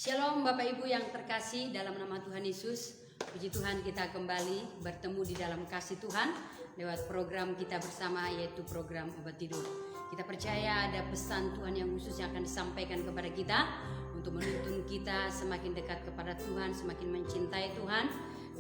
Shalom Bapak Ibu yang terkasih dalam nama Tuhan Yesus. Puji Tuhan, kita kembali bertemu di dalam kasih Tuhan lewat program kita bersama, yaitu program Obat Tidur. Kita percaya ada pesan Tuhan yang khusus yang akan disampaikan kepada kita untuk menuntun kita semakin dekat kepada Tuhan, semakin mencintai Tuhan,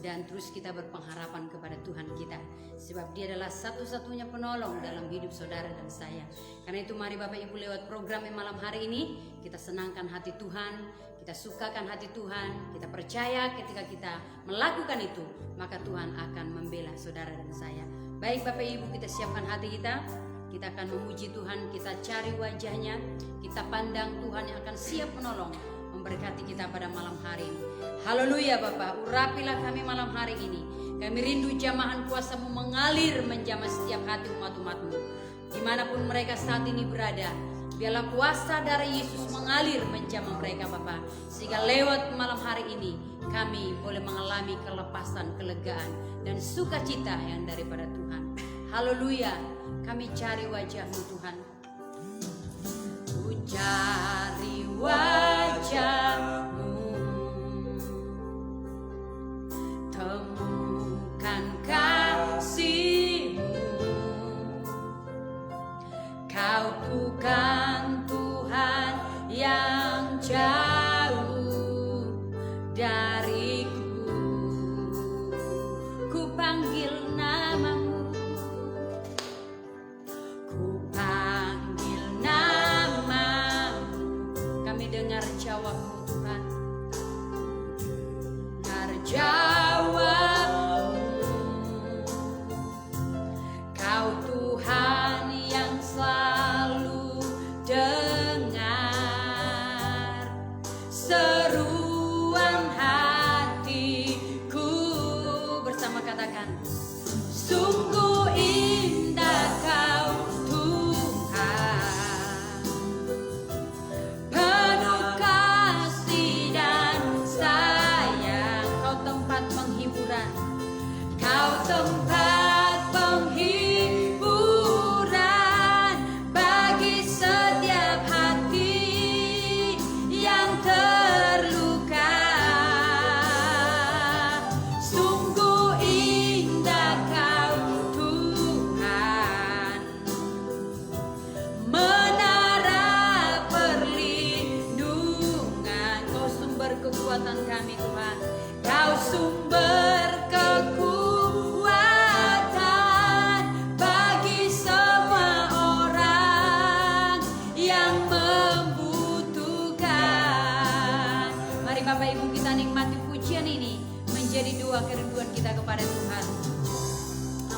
dan terus kita berpengharapan kepada Tuhan kita. Sebab Dia adalah satu-satunya penolong dalam hidup saudara dan saya. Karena itu mari Bapak Ibu, lewat program yang malam hari ini kita senangkan hati Tuhan, kita sukakan hati Tuhan, kita percaya ketika kita melakukan itu, maka Tuhan akan membela saudara dan saya. Baik Bapak Ibu, kita siapkan hati kita akan memuji Tuhan, kita cari wajahnya, kita pandang Tuhan yang akan siap menolong, memberkati kita pada malam hari ini. Haleluya Bapak, urapilah kami malam hari ini. Kami rindu jamahan kuasa-Mu mengalir menjamah setiap hati umat-umat-Mu. Dimanapun mereka saat ini berada, biarlah kuasa darah Yesus mengalir menjamah mereka Bapak. Sehingga lewat malam hari ini kami boleh mengalami kelepasan, kelegaan, dan sukacita yang daripada Tuhan. Haleluya, kami cari wajah-Mu Tuhan. Ku cari wajah-Mu, temukan kasih-Mu. Kau bukan Tuhan yang jauh dariku. Ku panggil nama-Mu, ku panggil nama-Mu. Kami dengar jawab-Mu Tuhan, dengar jawab-Mu. Kau Tuhan yang selalu dengar seruan hatiku. Bersama katakan, sungguh indah Kau Tuhan, penuh kasih dan sayang. Kau tempat penghiburan, Kau tempat penghiburan bagi setiap hati yang terluka. Sungguh indah Kau Tuhan, menara perlindungan. Kau sumber kekuatan kami Tuhan, Kau sumber kekuatan bagi semua orang yang membutuhkan. Mari Bapak Ibu, kita nikmati pujian ini menjadi doa kerinduan kita kepada Tuhan.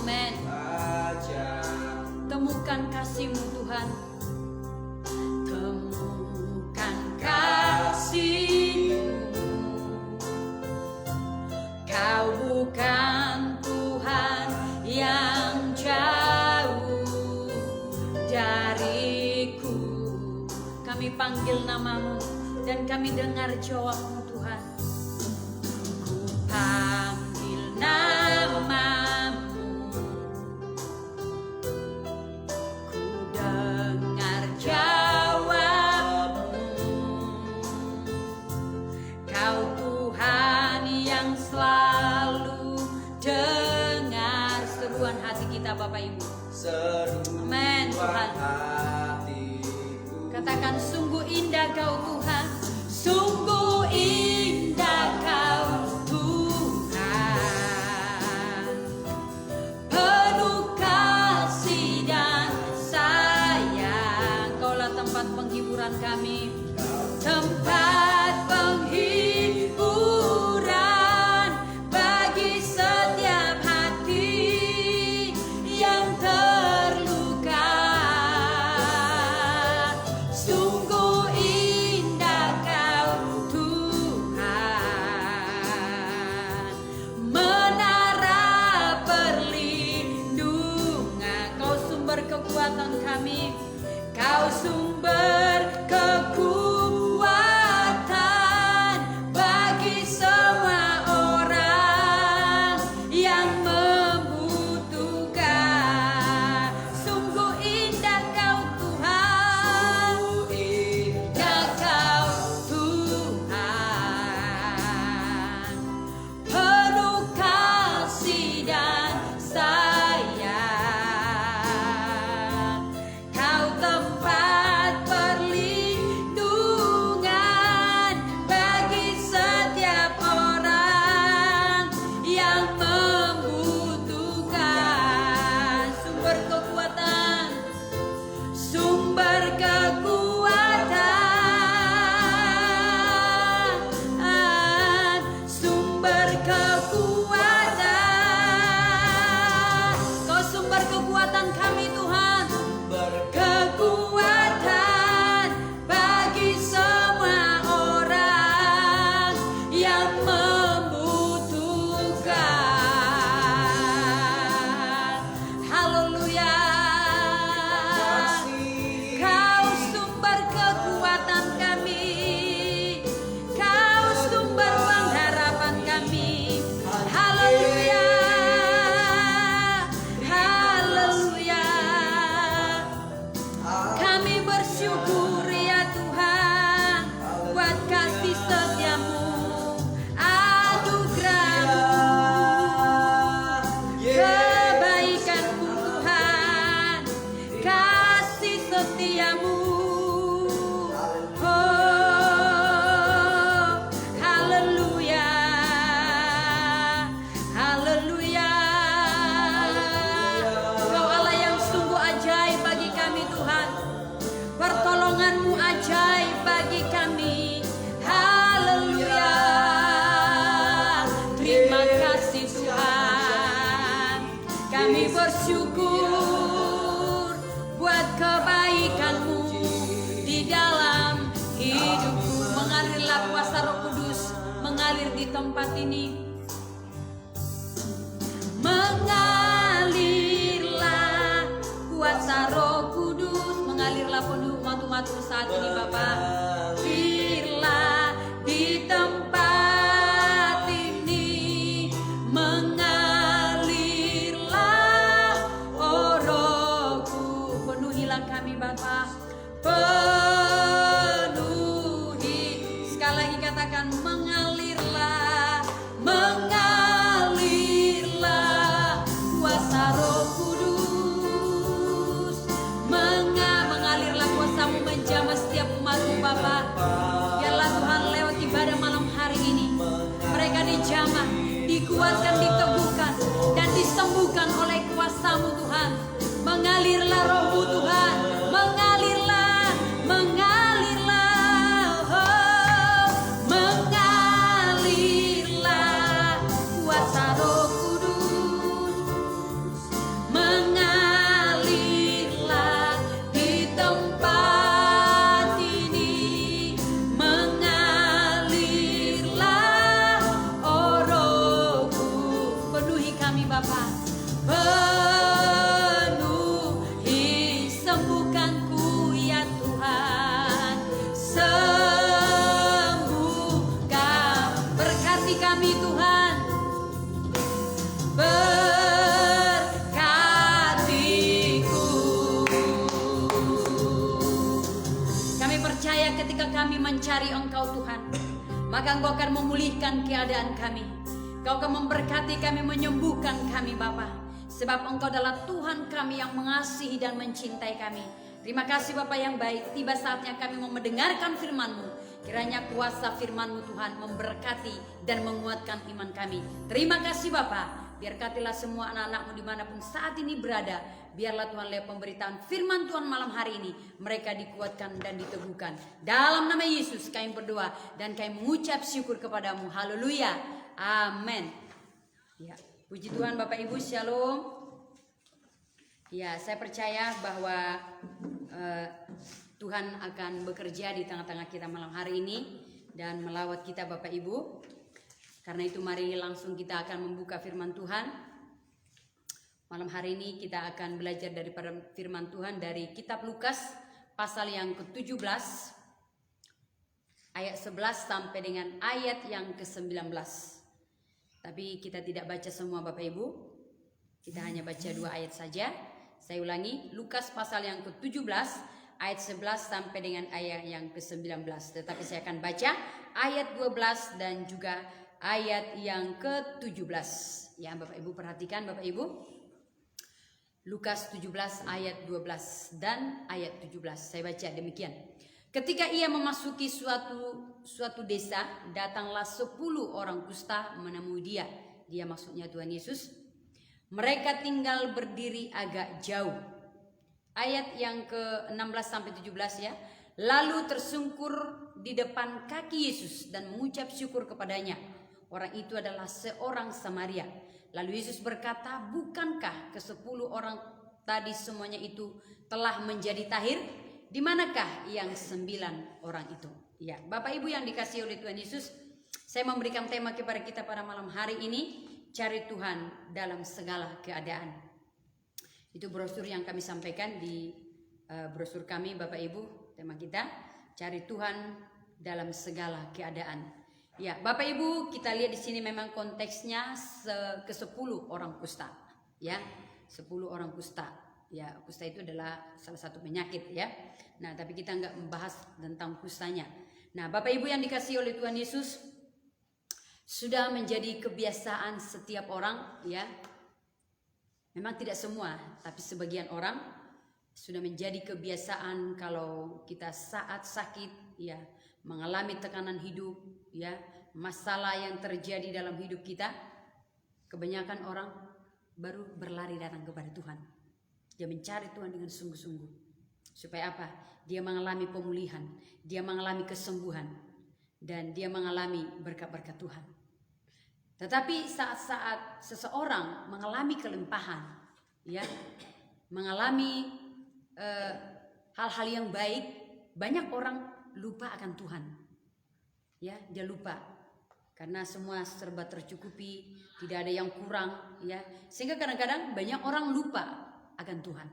Amin. Temukan kasih-Mu Tuhan, temukan kasih-Mu. Kau bukan Tuhan yang jauh dariku. Kami panggil nama-Mu dan kami dengar jawab-Mu Tuhan. Ku panggil nama-Mu, ku dengar jawab-Mu. Kau Tuhan yang selalu dengar seruan hati kita Bapak Ibu. Amin Tuhan. Katakan, sungguh indah Kau Tuhan, sungguh indah Kau Tuhan, penuh kasih dan sayang. Kaulah tempat penghiburan kami, tempat penghiburan bagi setiap hati yang terluka. Sungguh indah tempat ini. Mengalirlah kuasa Roh Kudus, mengalirlah penuh matu-matu saat ini Bapak. Mengalirlah di tempat ini, mengalirlah oh Rohku, penuhilah kami Bapak, penuhi. Sekali lagi katakan mengalirlah, mengalirlah kuasa Roh Kudus, mengalirlah kuasamu menjamah setiap umatmu Bapak. Biarlah Tuhan lewat ibadah malam hari ini mereka dijamah, dikuatkan, diteguhkan dan disembuhkan oleh kuasamu Tuhan. Mengalirlah Rohmu Tuhan, mengalirlah, mengalirlah, oh, mengalirlah kuasa Roh Kudus, mengalirlah di tempat ini, mengalirlah oh Rohku, penuhi kami Bapa, penuhi, sembuhkanku ya Tuhan, sembuhkan, berkati kami Tuhan, berkatiku. Kami percaya ketika kami mencari Engkau Tuhan, maka Engkau akan memulihkan keadaan kami. Engkau akan memberkati kami, menyembuhkan kami Bapa. Sebab Engkau adalah Tuhan kami yang mengasihi dan mencintai kami. Terima kasih Bapa yang baik. Tiba saatnya kami mau mendengarkan firman-Mu. Kiranya kuasa firman-Mu Tuhan memberkati dan menguatkan iman kami. Terima kasih Bapa. Berkatilah semua anak-anak-Mu dimanapun saat ini berada. Biarlah Tuhan lewat pemberitaan firman Tuhan malam hari ini mereka dikuatkan dan diteguhkan. Dalam nama Yesus kami berdoa dan kami mengucap syukur kepadamu. Haleluya. Amin. Ya, puji Tuhan Bapak Ibu, Shalom. Ya, saya percaya bahwa Tuhan akan bekerja di tengah-tengah kita malam hari ini dan melawat kita Bapak Ibu. Karena itu mari langsung kita akan membuka firman Tuhan. Malam hari ini kita akan belajar daripada firman Tuhan dari kitab Lukas pasal yang ke-17 ayat 11 sampai dengan ayat yang ke-19. Tapi kita tidak baca semua Bapak Ibu. Kita hanya baca 2 ayat saja. Saya ulangi, Lukas pasal yang ke-17 ayat 11 sampai dengan ayat yang ke-19. Tetapi saya akan baca ayat 12 dan juga ayat yang ke-17. Ya, Bapak Ibu perhatikan Bapak Ibu. Lukas 17 ayat 12 dan ayat 17. Saya baca demikian. Ketika ia memasuki suatu desa, datanglah 10 orang kusta menemui dia. Dia maksudnya Tuhan Yesus. Mereka tinggal berdiri agak jauh. Ayat yang ke-16 sampai 17 ya. Lalu tersungkur di depan kaki Yesus dan mengucap syukur kepadanya. Orang itu adalah seorang Samaria. Lalu Yesus berkata, bukankah ke-10 orang tadi semuanya itu telah menjadi tahir? Di manakah yang 9 orang itu? Ya, Bapak Ibu yang dikasihi oleh Tuhan Yesus, saya memberikan tema kepada kita pada malam hari ini, cari Tuhan dalam segala keadaan. Itu brosur yang kami sampaikan di brosur kami Bapak Ibu, tema kita, cari Tuhan dalam segala keadaan. Ya, Bapak Ibu, kita lihat di sini memang konteksnya ke-10 orang kusta, ya, 10 orang kusta. Ya, kusta itu adalah salah satu penyakit ya. Nah, tapi kita nggak membahas tentang kustanya. Nah, Bapak Ibu yang dikasihi oleh Tuhan Yesus, sudah menjadi kebiasaan setiap orang ya. Memang tidak semua, tapi sebagian orang sudah menjadi kebiasaan kalau kita saat sakit ya, mengalami tekanan hidup ya, masalah yang terjadi dalam hidup kita, kebanyakan orang baru berlari datang kepada Tuhan. Dia mencari Tuhan dengan sungguh-sungguh. Supaya apa? Dia mengalami pemulihan, dia mengalami kesembuhan, dan dia mengalami berkat-berkat Tuhan. Tetapi saat-saat seseorang mengalami kelimpahan, ya, mengalami hal-hal yang baik, banyak orang lupa akan Tuhan. Ya, dia lupa. karena semua serba tercukupi, tidak ada yang kurang, ya. Sehingga kadang-kadang banyak orang lupa akan Tuhan.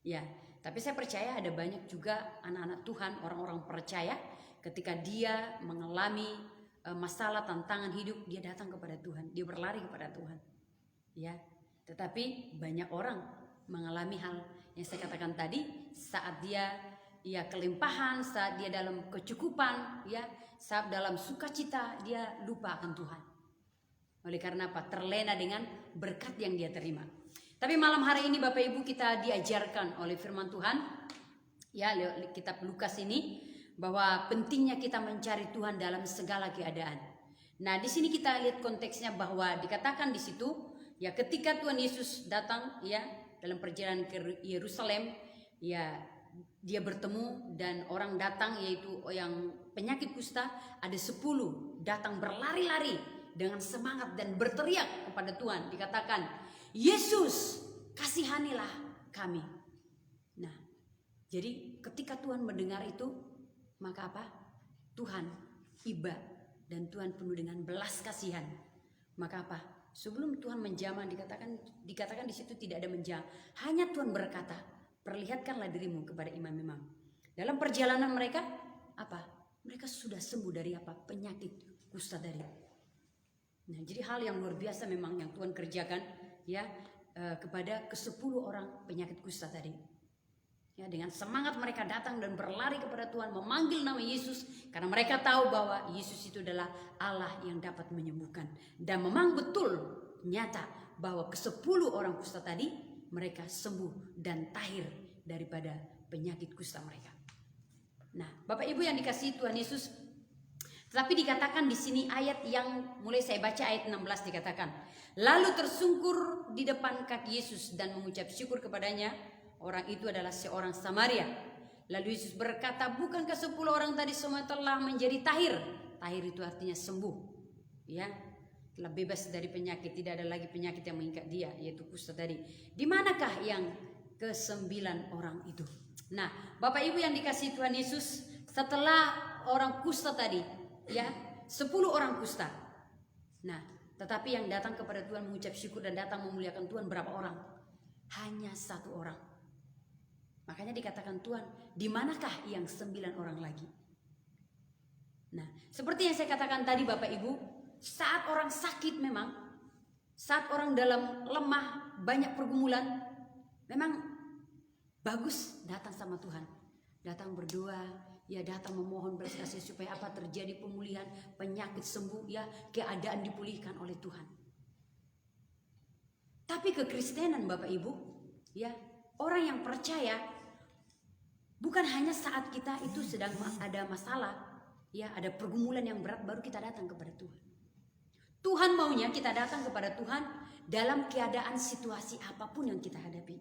Ya, tapi saya percaya ada banyak juga anak-anak Tuhan, orang-orang percaya ketika dia mengalami masalah, tantangan hidup, dia datang kepada Tuhan, dia berlari kepada Tuhan. Ya, tetapi banyak orang mengalami hal yang saya katakan tadi, saat dia kelimpahan, saat dia dalam kecukupan, ya, saat dalam sukacita, dia lupa akan Tuhan. Oleh karena apa? Terlena dengan berkat yang dia terima. Tapi malam hari ini Bapak Ibu, kita diajarkan oleh firman Tuhan, ya, kitab Lukas ini, bahwa pentingnya kita mencari Tuhan dalam segala keadaan. Nah, di sini kita lihat konteksnya bahwa dikatakan di situ, ya, ketika Tuhan Yesus datang, ya, dalam perjalanan ke Yerusalem, ya, dia bertemu dan orang datang, yaitu yang penyakit kusta, ada 10 datang berlari-lari dengan semangat dan berteriak kepada Tuhan. Dikatakan, Yesus, kasihanilah kami. Nah, jadi ketika Tuhan mendengar itu, maka apa? Tuhan iba dan Tuhan penuh dengan belas kasihan. Maka apa? Sebelum Tuhan menjamah, dikatakan di situ tidak ada menjamah. Hanya Tuhan berkata, perlihatkanlah dirimu kepada imam-imam. Dalam perjalanan mereka, apa? Mereka sudah sembuh dari apa? Penyakit kusta tadi. Nah, jadi hal yang luar biasa memang yang Tuhan kerjakan, ya, kepada ke-10 orang penyakit kusta tadi. Ya, dengan semangat mereka datang dan berlari kepada Tuhan, memanggil nama Yesus, karena mereka tahu bahwa Yesus itu adalah Allah yang dapat menyembuhkan. Dan memang betul nyata bahwa ke-10 orang kusta tadi mereka sembuh dan tahir daripada penyakit kusta mereka. Nah, Bapak Ibu yang dikasihi Tuhan Yesus, tetapi dikatakan di sini ayat yang mulai saya baca ayat 16 dikatakan, lalu tersungkur di depan kaki Yesus dan mengucap syukur kepadanya. Orang itu adalah seorang Samaria. Lalu Yesus berkata, bukankah 10 orang tadi semua telah menjadi tahir? Tahir itu artinya sembuh, ya, telah bebas dari penyakit, tidak ada lagi penyakit yang mengikat dia, yaitu kusta tadi. Di manakah yang ke-9 orang itu? Nah, Bapak Ibu yang dikasihi Tuhan Yesus, setelah orang kusta tadi, ya, 10 orang kusta. Nah, tetapi yang datang kepada Tuhan mengucap syukur dan datang memuliakan Tuhan berapa orang? Hanya 1 orang. Makanya dikatakan Tuhan, di manakah yang 9 orang lagi? Nah, seperti yang saya katakan tadi Bapak Ibu, saat orang sakit memang, saat orang dalam lemah, banyak pergumulan, memang bagus datang sama Tuhan. Datang berdoa, ya, datang memohon belas kasih supaya apa? Terjadi pemulihan, penyakit sembuh, ya, keadaan dipulihkan oleh Tuhan. Tapi kekristenan Bapak Ibu, ya, orang yang percaya bukan hanya saat kita itu sedang ada masalah, ya, ada pergumulan yang berat baru kita datang kepada Tuhan. Tuhan maunya kita datang kepada Tuhan dalam keadaan situasi apapun yang kita hadapi.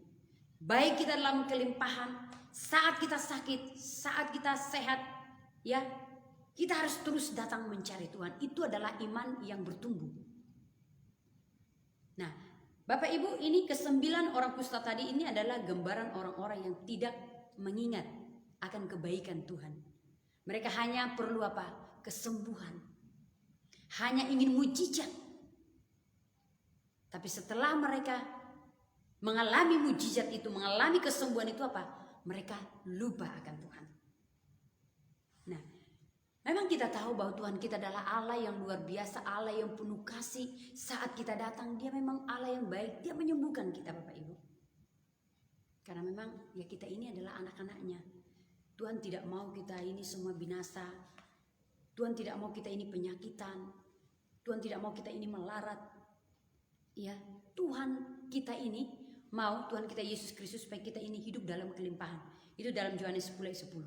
Baik kita dalam kelimpahan, saat kita sakit, saat kita sehat, ya, kita harus terus datang mencari Tuhan. Itu adalah iman yang bertumbuh. Nah, Bapak Ibu, ini ke-9 orang kusta tadi ini adalah gambaran orang-orang yang tidak mengingat akan kebaikan Tuhan. Mereka hanya perlu apa? Kesembuhan. Hanya ingin mujizat. Tapi setelah mereka mengalami mujizat itu, mengalami kesembuhan itu apa? Mereka lupa akan Tuhan. Nah, memang kita tahu bahwa Tuhan kita adalah Allah yang luar biasa, Allah yang penuh kasih. Saat kita datang, dia memang Allah yang baik. Dia menyembuhkan kita Bapak Ibu. Karena memang ya kita ini adalah anak-anaknya. Tuhan tidak mau kita ini semua binasa. Tuhan tidak mau kita ini penyakitan. Tuhan tidak mau kita ini melarat. Ya, Tuhan kita ini mau, Tuhan kita Yesus Kristus, supaya kita ini hidup dalam kelimpahan. Itu dalam Yohanes 10:10.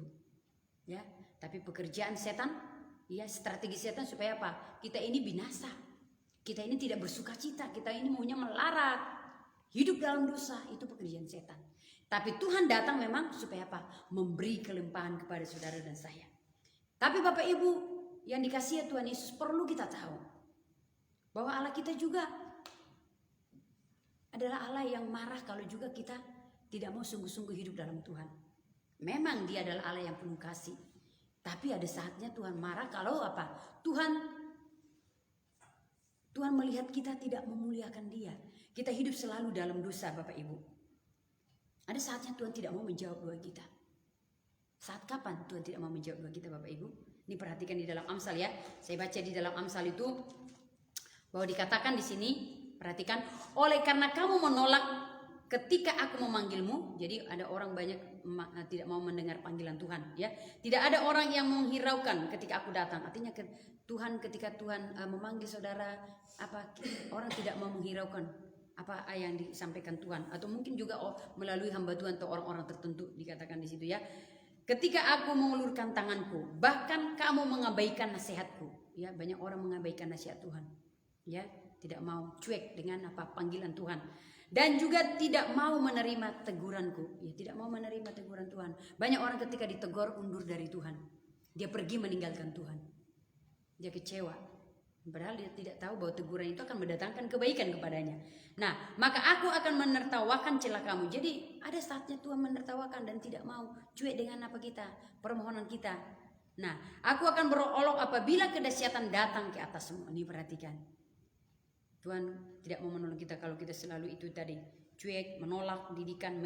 Ya, tapi pekerjaan setan, ya, strategi setan supaya apa? Kita ini binasa. Kita ini tidak bersukacita. Kita ini maunya melarat. Hidup dalam dosa, itu pekerjaan setan. Tapi Tuhan datang memang supaya apa? Memberi kelimpahan kepada saudara dan saya. Tapi Bapak Ibu yang dikasihi Tuhan Yesus, perlu kita tahu bahwa Allah kita juga adalah Allah yang marah kalau juga kita tidak mau sungguh-sungguh hidup dalam Tuhan. Memang dia adalah Allah yang penuh kasih. Tapi ada saatnya Tuhan marah kalau apa? Tuhan Tuhan melihat kita tidak memuliakan Dia. Kita hidup selalu dalam dosa, Bapak Ibu. Ada saatnya Tuhan tidak mau menjawab doa kita. Saat kapan Tuhan tidak mau menjawab doa kita, Bapak Ibu? Ini perhatikan di dalam Amsal ya. Saya baca di dalam Amsal itu bahwa dikatakan di sini, perhatikan, oleh karena kamu menolak ketika aku memanggilmu. Jadi ada orang banyak tidak mau mendengar panggilan Tuhan ya. Tidak ada orang yang menghiraukan ketika aku datang. Artinya Tuhan, ketika Tuhan memanggil saudara, orang tidak mau menghiraukan apa yang disampaikan Tuhan, atau mungkin juga melalui hamba Tuhan atau orang-orang tertentu, dikatakan di situ ya. Ketika aku mengulurkan tanganku, bahkan kamu mengabaikan nasihatku. Ya, banyak orang mengabaikan nasihat Tuhan. Ya, tidak mau, cuek dengan panggilan Tuhan. Dan juga tidak mau menerima teguranku. Ya, tidak mau menerima teguran Tuhan. Banyak orang ketika ditegur undur dari Tuhan. Dia pergi meninggalkan Tuhan. Dia kecewa. Padahal dia tidak tahu bahwa teguran itu akan mendatangkan kebaikan kepadanya. Nah, maka aku akan menertawakan celah kamu. Jadi ada saatnya Tuhan menertawakan dan tidak mau, cuek dengan permohonan kita. Nah, aku akan berolok apabila kedahsyatan datang ke atas semua. Ini perhatikan. Tuhan tidak mau menolong kita kalau kita selalu itu tadi, cuek, menolak didikan,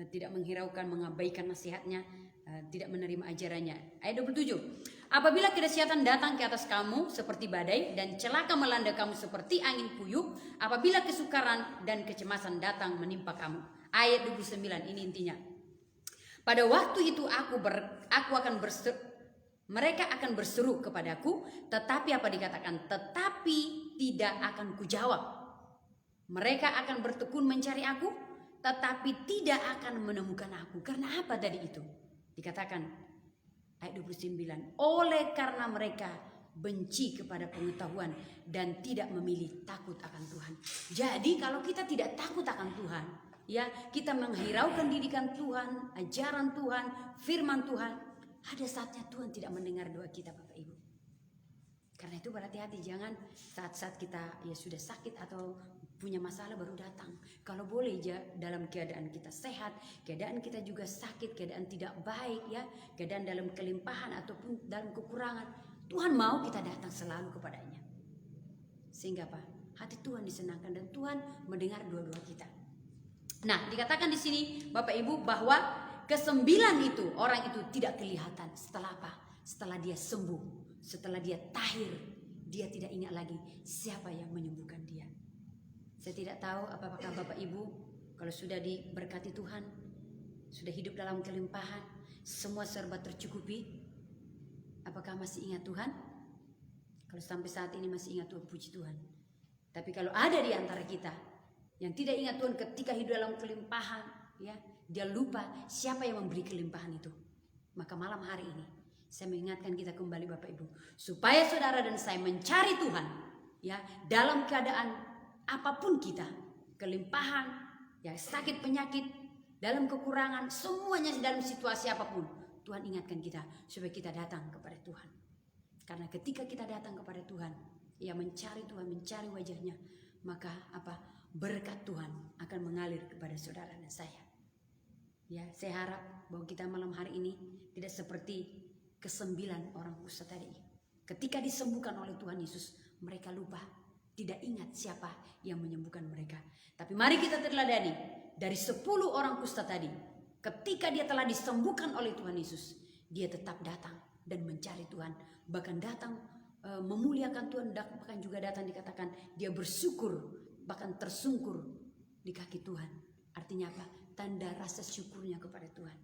tidak menghiraukan, mengabaikan nasihatnya, tidak menerima ajarannya. Ayat 27. Apabila kedahsyatan datang ke atas kamu seperti badai dan celaka melanda kamu seperti angin puyuh, apabila kesukaran dan kecemasan datang menimpa kamu. Ayat 29 ini intinya. Pada waktu itu mereka akan berseru kepadaku, tetapi apa dikatakan? Tetapi tidak akan kujawab. Mereka akan bertekun mencari aku, tetapi tidak akan menemukan aku. Karena apa tadi itu? Dikatakan ayat 29, oleh karena mereka benci kepada pengetahuan dan tidak memilih takut akan Tuhan. Jadi kalau kita tidak takut akan Tuhan, ya, kita menghiraukan didikan Tuhan, ajaran Tuhan, firman Tuhan, ada saatnya Tuhan tidak mendengar doa kita, Bapak Ibu. Karena itu berhati-hati, jangan saat-saat kita ya sudah sakit atau punya masalah baru datang. Kalau boleh dalam keadaan kita sehat, keadaan kita juga sakit, keadaan tidak baik ya, keadaan dalam kelimpahan ataupun dalam kekurangan, Tuhan mau kita datang selalu kepadanya. Sehingga hati Tuhan disenangkan dan Tuhan mendengar doa-doa kita. Nah, dikatakan di sini Bapak Ibu bahwa kesembilan itu orang itu tidak kelihatan setelah Setelah dia sembuh, setelah dia tahir, dia tidak ingat lagi siapa yang menyembuhkan dia. Saya tidak tahu apakah Bapak Ibu kalau sudah diberkati Tuhan, sudah hidup dalam kelimpahan, semua serba tercukupi, apakah masih ingat Tuhan? Kalau sampai saat ini masih ingat Tuhan, puji Tuhan. Tapi kalau ada di antara kita yang tidak ingat Tuhan ketika hidup dalam kelimpahan, ya, dia lupa siapa yang memberi kelimpahan itu. Maka malam hari ini saya mengingatkan kita kembali Bapak Ibu, supaya saudara dan saya mencari Tuhan, ya, dalam keadaan apapun kita, kelimpahan, ya, sakit penyakit, dalam kekurangan, semuanya dalam situasi apapun, Tuhan ingatkan kita supaya kita datang kepada Tuhan. Karena ketika kita datang kepada Tuhan, ya, mencari Tuhan, mencari wajahnya, maka berkat Tuhan akan mengalir kepada saudara dan saya. Ya, saya harap bahwa kita malam hari ini tidak seperti kesembilan orang kusta tadi. Ketika disembuhkan oleh Tuhan Yesus, mereka lupa, tidak ingat siapa yang menyembuhkan mereka. Tapi mari kita teladani dari 10 orang kusta tadi. Ketika dia telah disembuhkan oleh Tuhan Yesus, dia tetap datang dan mencari Tuhan. Bahkan datang memuliakan Tuhan, bahkan juga datang dikatakan dia bersyukur, bahkan tersungkur di kaki Tuhan. Artinya apa? Tanda rasa syukurnya kepada Tuhan.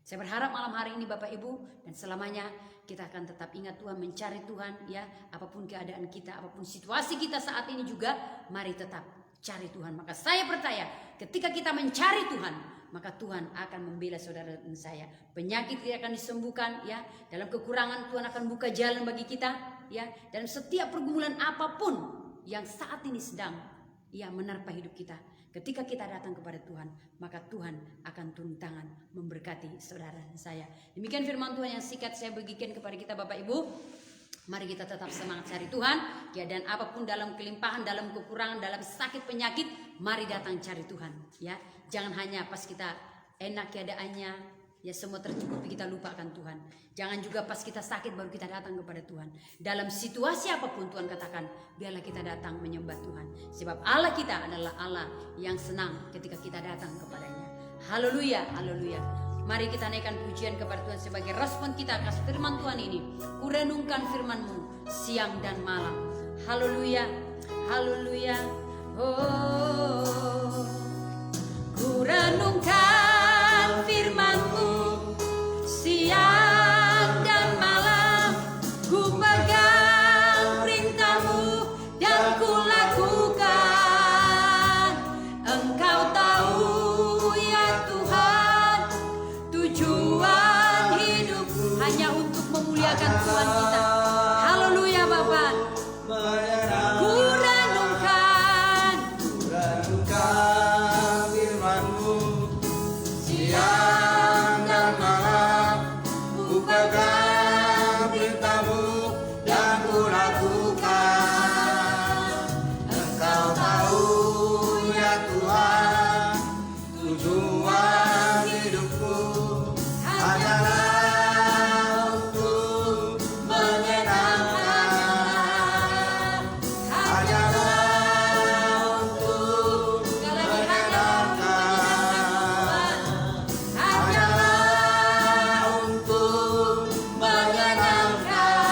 Saya berharap malam hari ini Bapak Ibu dan selamanya kita akan tetap ingat Tuhan, mencari Tuhan, ya, apapun keadaan kita, apapun situasi kita saat ini juga, mari tetap cari Tuhan. Maka saya percaya ketika kita mencari Tuhan, maka Tuhan akan membela saudara dan saya. Penyakit tidak akan disembuhkan, ya. Dalam kekurangan Tuhan akan buka jalan bagi kita, ya. Dalam setiap pergumulan apapun yang saat ini sedang, ya, menerpa hidup kita. Ketika kita datang kepada Tuhan, maka Tuhan akan turun tangan memberkati saudara dan saya. Demikian firman Tuhan yang singkat saya bagikan kepada kita Bapak Ibu. Mari kita tetap semangat cari Tuhan. Ya, dan apapun dalam kelimpahan, dalam kekurangan, dalam sakit penyakit, mari datang cari Tuhan. Ya, jangan hanya pas kita enak keadaannya, Ya semua tercukupi, kita lupakan Tuhan. Jangan juga pas kita sakit baru kita datang kepada Tuhan. Dalam situasi apapun Tuhan katakan, biarlah kita datang menyembah Tuhan. Sebab Allah kita adalah Allah yang senang ketika kita datang kepadanya. Haleluya, haleluya. Mari kita naikkan pujian kepada Tuhan sebagai respon kita atas firman Tuhan ini. Kurenungkan firman-Mu siang dan malam. Haleluya, haleluya. Oh, kurenungkan firman-Mu siang dan malam, ku pegang perintah-Mu dan ku lakukan. Engkau tahu ya Tuhan tujuan hidupku hanya untuk memuliakan Tuhan kita. Haleluya Bapa. Ku renungkan firman-Mu siang dan malam, ku pegang perintah-Mu dan ku lakukan. Engkau tahu ya Tuhan tujuan hidupku hanyalah untuk menyenangkan, hanyalah untuk menyenangkan, hanyalah untuk menyenangkan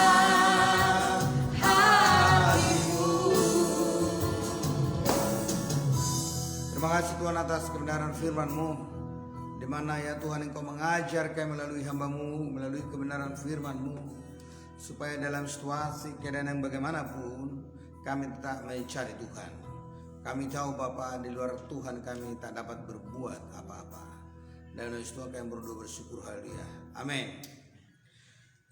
hatimu. Terima kasih Tuhan atas kebenaran firman-Mu, di mana ya Tuhan Engkau mengajar kami melalui hamba-Mu, melalui kebenaran firman-Mu, supaya dalam situasi keadaan yang bagaimanapun kami tetap mencari Tuhan. Kami tahu Bapa, di luar Tuhan kami tak dapat berbuat apa-apa. Dan oleh itu kami berdoa bersyukur, haleluya. Amin.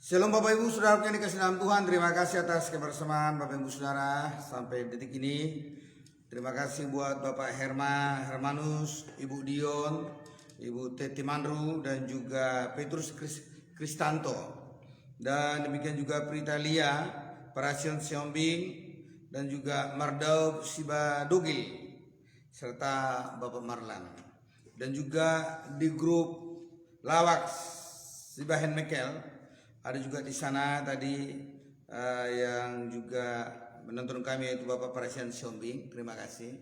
Shalom Bapak Ibu Saudara yang dikasihi dalam Tuhan. Terima kasih atas kebersamaan Bapak Ibu Saudara sampai detik ini. Terima kasih buat Bapak Hermanus, Ibu Dion, Ibu Teti Manru, dan juga Petrus Kristanto. Dan demikian juga Pritalia, Parasian Siombing, dan juga Mardau Sibadogil, serta Bapak Marlan. Dan juga di grup Lawak Sibahen Mekel, ada juga di sana tadi yang juga menonton kami, yaitu Bapak Parasian Siombing. Terima kasih.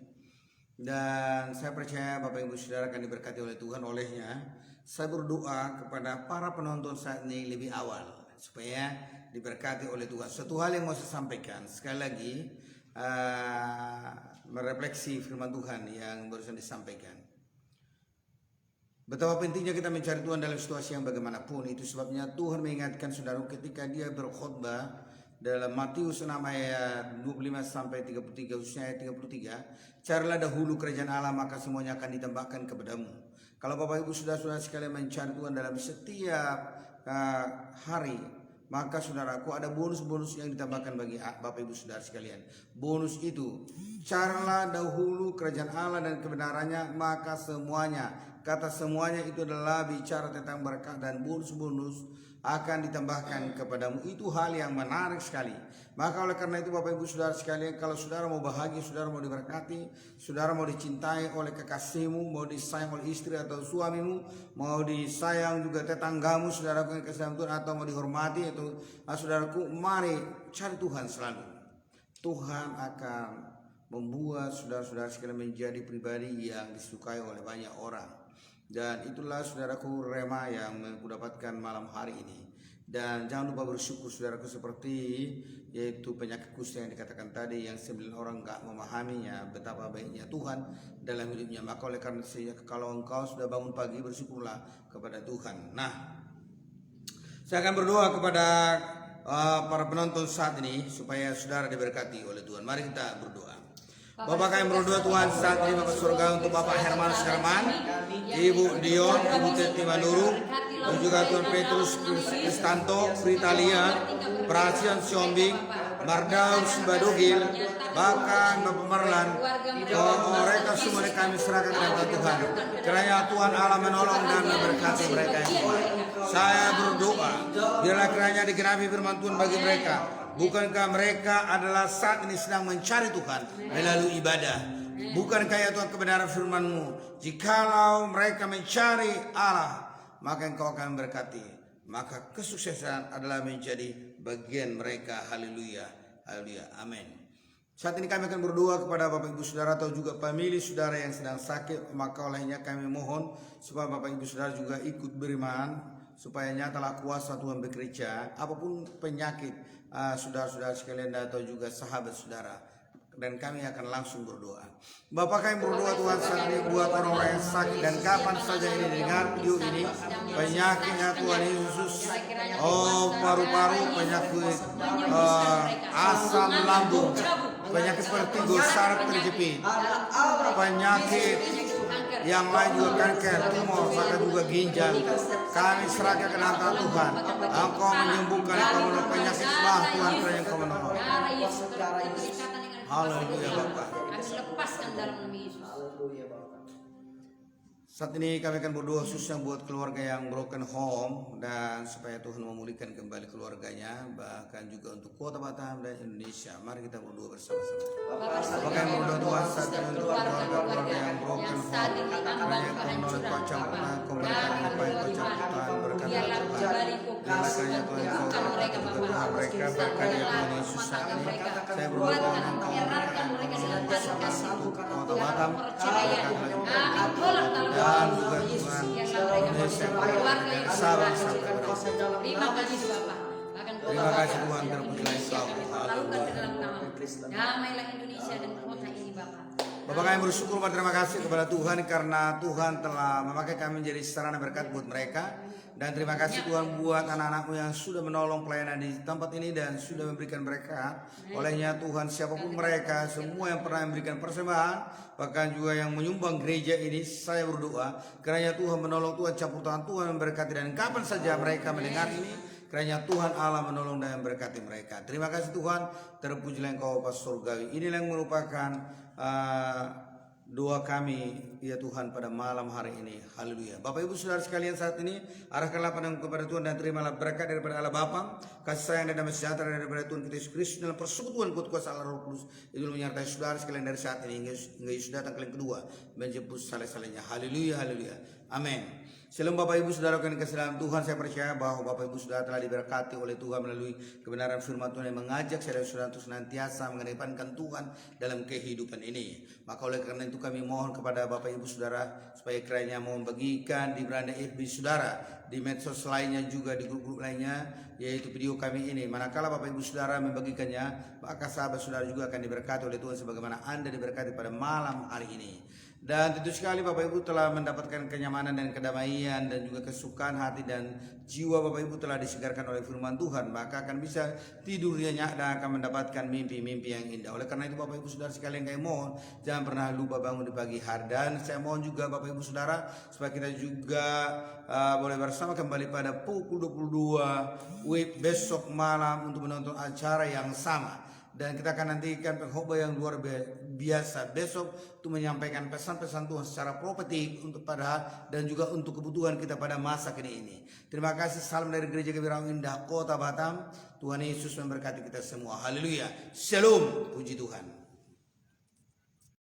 Dan saya percaya Bapak Ibu Saudara akan diberkati oleh Tuhan. Olehnya saya berdoa kepada para penonton saat ini lebih awal, supaya diberkati oleh Tuhan. Satu hal yang mau saya sampaikan sekali lagi, merefleksi firman Tuhan yang barusan disampaikan. Betapa pentingnya kita mencari Tuhan dalam situasi yang bagaimanapun. Itu sebabnya Tuhan mengingatkan saudara ketika dia berkhotbah dalam Matius 6 ayat 25 sampai 33, khususnya ayat 33, carilah dahulu kerajaan Allah, maka semuanya akan ditambahkan kepadamu. Kalau Bapak Ibu saudara-saudara sekalian mencari Tuhan dalam setiap hari, maka saudaraku ada bonus-bonus yang ditambahkan bagi Bapak Ibu saudara sekalian. Bonus itu, carilah dahulu kerajaan Allah dan kebenarannya, maka semuanya, kata semuanya itu adalah bicara tentang berkat dan bonus-bonus akan ditambahkan kepadamu. Itu hal yang menarik sekali. Maka oleh karena itu Bapak Ibu saudara sekalian, kalau saudara mau bahagia, saudara mau diberkati, saudara mau dicintai oleh kekasihmu, mau disayang oleh istri atau suamimu, mau disayang juga tetanggamu, saudaraku yang kasih Tuhan, atau mau dihormati, atau saudaraku, mari cari Tuhan selalu. Tuhan akan membuat saudara-saudara sekalian menjadi pribadi yang disukai oleh banyak orang. Dan itulah saudaraku rema yang aku dapatkan malam hari ini. Dan jangan lupa bersyukur saudaraku, seperti yaitu penyakit kusta yang dikatakan tadi, yang 9 orang gak memahaminya betapa baiknya Tuhan dalam hidupnya. Maka oleh karena itu, kalau engkau sudah bangun pagi, bersyukurlah kepada Tuhan. Nah, saya akan berdoa kepada para penonton saat ini supaya saudara diberkati oleh Tuhan. Mari kita berdoa. Bapak kami berdoa Tuhan saat ini, Bapak surga, untuk Bapak Hermanus Herman, Ibu Dion, Ibu Teti Manuru, dan juga Tuhan Petrus Kristanto, Pritalia, Parasian Siombing, Mardau Sibadogil, bahkan Bapak Marlan. Mereka semua kami serahkan kepada Tuhan. Kiranya Tuhan Allah menolong dan memberkati mereka yang kuat. Saya berdoa, biarlah kiranya digenapi firman Tuhan bagi mereka. Bukankah mereka adalah saat ini sedang mencari Tuhan melalui ibadah? Bukankah ya Tuhan kebenaran firman-Mu, jikalau mereka mencari Allah maka Engkau akan memberkati. Maka kesuksesan adalah menjadi bagian mereka. Haleluya, haleluya, amin. Saat ini kami akan berdoa kepada Bapak Ibu Saudara atau juga pemilih saudara yang sedang sakit. Maka olehnya kami mohon supaya Bapak Ibu Saudara juga ikut beriman, supaya nyatalah kuasa Tuhan bekerja apapun penyakit saudara-saudara sekalian atau juga sahabat saudara. Dan kami akan langsung berdoa. Bapak kami berdoa Tuhan saat ini buat orang-orang yang sakit, dan kapan saja ini dengar video ini, penyakitnya Tuhan Yesus, paru-paru, penyakit asam lambung, penyakit seperti saraf terjepit, penyakit yang lain juga kanker, tumor, bahkan juga ginjal, kami serahkan ke dalam Tuhan. Engkau menyembuhkan, Engkau menolong penyakit sebelah Tuhan, karena Engkau menolong. Haleluya Bapak. Kami lepaskan dalam nama Yesus. Saat ini kami akan berdoa khususnya buat keluarga yang broken home, dan supaya Tuhan memulihkan kembali keluarganya, bahkan juga untuk Kota Batam dan Indonesia. Mari kita berdoa bersama-sama. Bapak kami berdoa Tuhan saat ini untuk keluarga-keluarga yang broken home, karena yang Kau menolong Kau campurkan, Kau memberikan apa yang Kau campurkan, berkat Tuhan. Biarlah kiranya Tuhan Kau berkati mereka, berkati Tuhan Yesus saat ini. Saya berdoa Tuhan Engkau memberikan untuk Kota Batam, dan juga Tuhan Indonesia dan Sabang sampai Merauke. Terima kasih Bapak. Terima kasih Tuhan, terpujilah Engkau. Lakukan ke dalam nama. Damailah Indonesia dan kota ini Bapak. Bapak kami bersyukur, berterima kasih kepada Tuhan karena Tuhan telah memakai kami menjadi sarana berkat buat mereka. Dan terima kasih Tuhan buat anak-anakmu yang sudah menolong pelayanan di tempat ini dan sudah memberikan berkat. Olehnya Tuhan, siapapun mereka, semua yang pernah memberikan persembahan, bahkan juga yang menyumbang gereja ini, saya berdoa kiranya Tuhan menolong, Tuhan campur tangan, Tuhan memberkati, dan kapan saja mereka mendengar ini, kiranya Tuhan Allah menolong dan memberkati mereka. Terima kasih Tuhan, terpujilah Engkau Bapa Surgawi. Inilah yang merupakan doa kami ya Tuhan pada malam hari ini. Haleluya. Bapak Ibu Saudara sekalian, saat ini arahkanlah pandang kepada Tuhan dan terimalah berkat daripada Allah Bapa, kasih sayang dan damai sejahtera daripada Tuhan kita Yesus Kristus dalam persekutuan kuasa Allah Roh Kudus itu menyertai saudara sekalian dari saat ini hingga Yesus datang kali kedua menjemput saleh-salehnya. Haleluya, haleluya. Amin. Shalom Bapak Ibu Saudara yang dikasihi dalam Tuhan, saya percaya bahwa Bapak Ibu Saudara telah diberkati oleh Tuhan melalui kebenaran firman Tuhan yang mengajak saya dan saudara untuk senantiasa mengedepankan Tuhan dalam kehidupan ini. Maka oleh karena itu kami mohon kepada Bapak Ibu Saudara supaya kiranya mau membagikan di beranda FB Saudara, di medsos lainnya juga, di grup-grup lainnya, yaitu video kami ini. Manakala Bapak Ibu Saudara membagikannya, maka sahabat saudara juga akan diberkati oleh Tuhan sebagaimana Anda diberkati pada malam hari ini. Dan tentu sekali Bapak Ibu telah mendapatkan kenyamanan dan kedamaian dan juga kesukaan hati dan jiwa Bapak Ibu telah disegarkan oleh firman Tuhan, maka akan bisa tidur nyenyak dan akan mendapatkan mimpi-mimpi yang indah. Oleh karena itu Bapak Ibu Saudara sekalian, kami mohon jangan pernah lupa bangun di pagi hari. Dan saya mohon juga Bapak Ibu Saudara supaya kita juga boleh bersama kembali pada pukul 22 WIB besok malam untuk menonton acara yang sama. Dan kita akan nantikan pengkhotbah yang luar biasa besok untuk menyampaikan pesan-pesan Tuhan secara profetik untuk pada dan juga untuk kebutuhan kita pada masa kini ini. Terima kasih, salam dari Gereja Kebiraan Indah Kota Batam. Tuhan Yesus memberkati kita semua. Haleluya. Shalom. Puji Tuhan.